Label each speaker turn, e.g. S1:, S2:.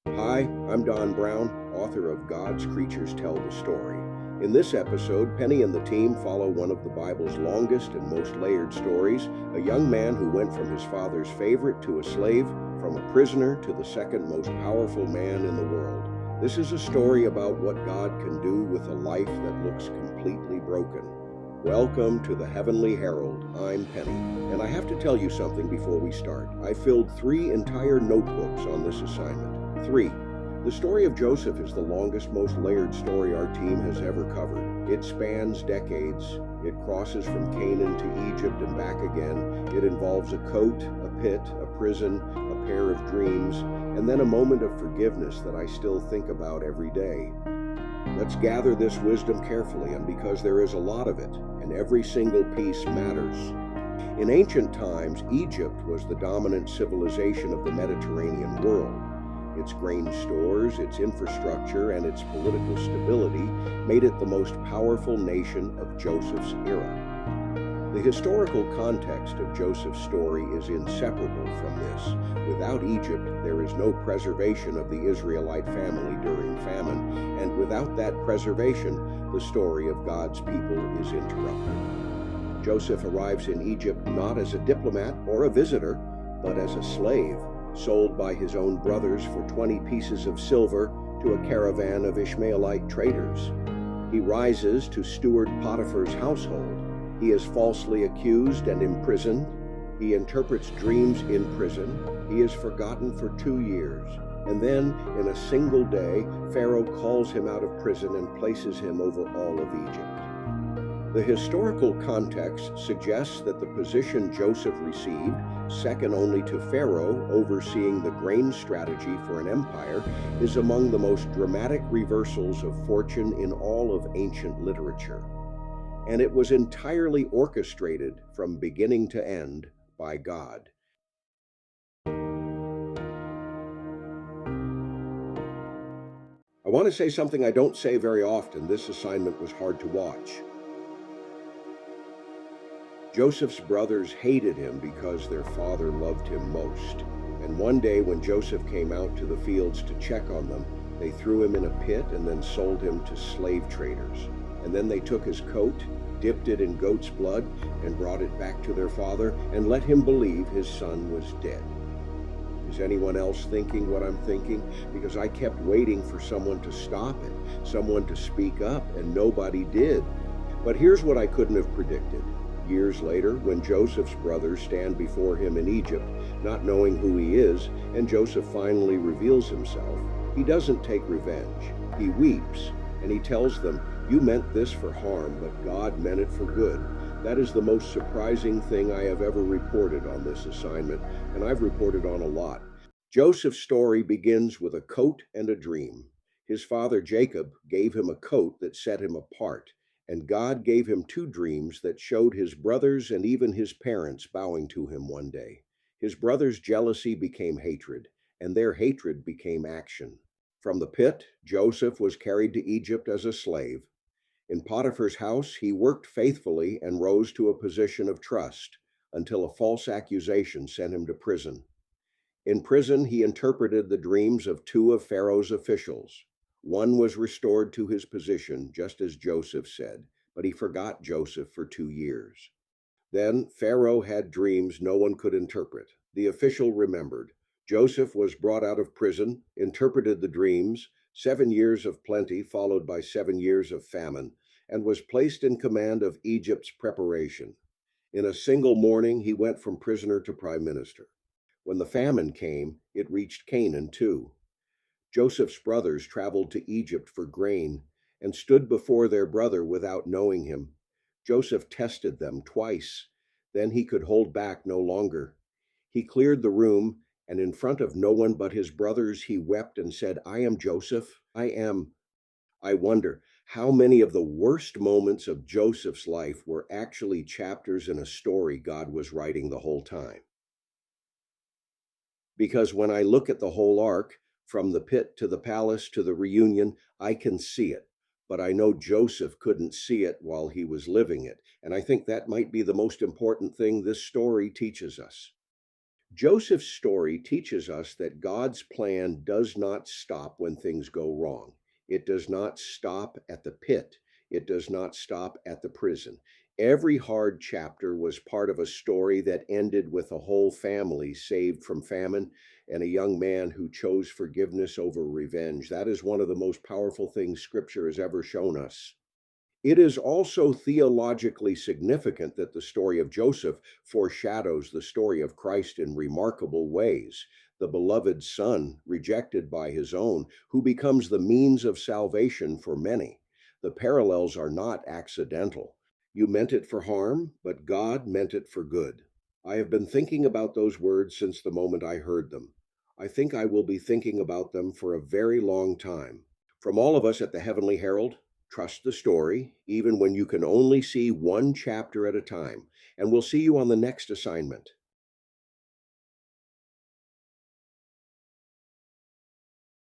S1: Hi, I'm Don Brown, author of God's Creatures Tell the Story. In this episode, Penny and the team follow one of the Bible's longest and most layered stories, a young man who went from his father's favorite to a slave, from a prisoner to the second most powerful man in the world. This is a story about what God can do with a life that looks completely broken. Welcome to the Heavenly Herald. I'm Penny, and I have to tell you something before we start. I filled 3 entire notebooks on this assignment. 3. The story of Joseph is the longest, most layered story our team has ever covered. It spans decades. It crosses from Canaan to Egypt and back again. It involves a coat, a pit, a prison, a pair of dreams, and then a moment of forgiveness that I still think about every day. Let's gather this wisdom carefully, and because there is a lot of it, and every single piece matters. In ancient times, Egypt was the dominant civilization of the Mediterranean world. Its grain stores, its infrastructure, and its political stability made it the most powerful nation of Joseph's era. The historical context of Joseph's story is inseparable from this. Without Egypt, there is no preservation of the Israelite family during famine, and without that preservation, the story of God's people is interrupted. Joseph arrives in Egypt not as a diplomat or a visitor, but as a slave, sold by his own brothers for 20 pieces of silver to a caravan of Ishmaelite traders. He rises to steward Potiphar's household. He is falsely accused and imprisoned. He interprets dreams in prison. He is forgotten for 2 years. And then, in a single day, Pharaoh calls him out of prison and places him over all of Egypt. The historical context suggests that the position Joseph received, second only to Pharaoh overseeing the grain strategy for an empire, is among the most dramatic reversals of fortune in all of ancient literature. And it was entirely orchestrated from beginning to end by God. I want to say something I don't say very often. This assignment was hard to watch. Joseph's brothers hated him because their father loved him most. And one day when Joseph came out to the fields to check on them, they threw him in a pit and then sold him to slave traders. And then they took his coat, dipped it in goat's blood, and brought it back to their father and let him believe his son was dead. Is anyone else thinking what I'm thinking? Because I kept waiting for someone to stop it, someone to speak up, and nobody did. But here's what I couldn't have predicted. Years later, when Joseph's brothers stand before him in Egypt, not knowing who he is, and Joseph finally reveals himself, he doesn't take revenge. He weeps, and he tells them, "You meant this for harm, but God meant it for good." That is the most surprising thing I have ever reported on this assignment, and I've reported on a lot. Joseph's story begins with a coat and a dream. His father Jacob gave him a coat that set him apart, and God gave him 2 dreams that showed his brothers and even his parents bowing to him one day. His brothers' jealousy became hatred, and their hatred became action. From the pit, Joseph was carried to Egypt as a slave. In Potiphar's house, he worked faithfully and rose to a position of trust until a false accusation sent him to prison. In prison, he interpreted the dreams of 2 of Pharaoh's officials. One was restored to his position, just as Joseph said, but he forgot Joseph for 2 years. Then Pharaoh had dreams no one could interpret. The official remembered. Joseph was brought out of prison, interpreted the dreams, 7 years of plenty followed by 7 years of famine, and was placed in command of Egypt's preparation. In a single morning, he went from prisoner to prime minister. When the famine came, it reached Canaan too. Joseph's brothers traveled to Egypt for grain and stood before their brother without knowing him. Joseph tested them twice. Then he could hold back no longer. He cleared the room, and in front of no one but his brothers, he wept and said, "I am Joseph. I am." I wonder how many of the worst moments of Joseph's life were actually chapters in a story God was writing the whole time. Because when I look at the whole arc, from the pit to the palace to the reunion, I can see it. But I know Joseph couldn't see it while he was living it. And I think that might be the most important thing this story teaches us. Joseph's story teaches us that God's plan does not stop when things go wrong. It does not stop at the pit. It does not stop at the prison. Every hard chapter was part of a story that ended with a whole family saved from famine and a young man who chose forgiveness over revenge. That is one of the most powerful things Scripture has ever shown us. It is also theologically significant that the story of Joseph foreshadows the story of Christ in remarkable ways. The beloved Son, rejected by his own, who becomes the means of salvation for many. The parallels are not accidental. You meant it for harm, but God meant it for good. I have been thinking about those words since the moment I heard them. I think I will be thinking about them for a very long time. From all of us at the Heavenly Herald, trust the story, even when you can only see one chapter at a time, and we'll see you on the next assignment.